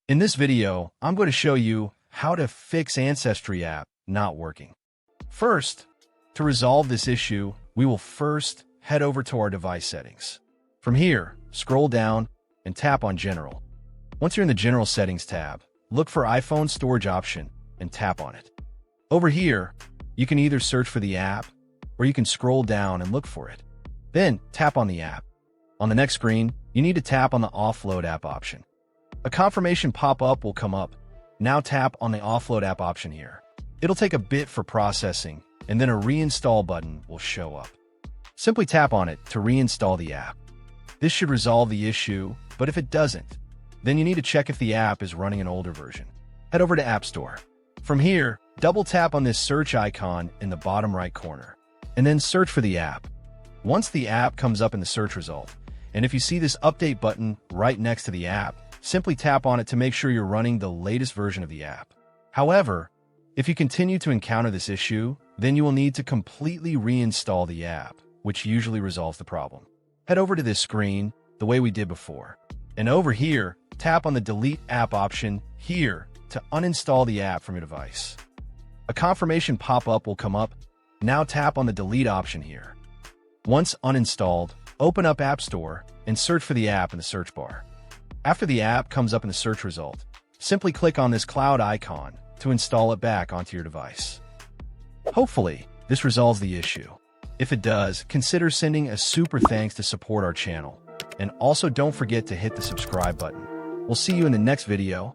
In this video, I'm going to show you how to fix Ancestry app not working. First, to resolve this issue, we will first head over to our device settings. From here, scroll down and tap on General. Once you're in the General Settings tab, look for iPhone Storage option and tap on it. Over here, you can either search for the app or you can scroll down and look for it. Then tap on the app. On the next screen, you need to tap on the Offload app option. A confirmation pop-up will come up. Now tap on the Offload app option here. It'll take a bit for processing, and then a reinstall button will show up. Simply tap on it to reinstall the app. This should resolve the issue, but if it doesn't, then you need to check if the app is running an older version. Head over to App Store. From here, double tap on this search icon in the bottom right corner, and then search for the app. Once the app comes up in the search result, and if you see this update button right next to the app, simply tap on it to make sure you're running the latest version of the app. However, if you continue to encounter this issue, then you will need to completely reinstall the app, which usually resolves the problem. Head over to this screen the way we did before, and over here, tap on the Delete App option here to uninstall the app from your device. A confirmation pop-up will come up. Now tap on the Delete option here. Once uninstalled, open up App Store and search for the app in the search bar. After the app comes up in the search result, simply click on this cloud icon to install it back onto your device. Hopefully, this resolves the issue. If it does, consider sending a super thanks to support our channel. And also don't forget to hit the subscribe button. We'll see you in the next video.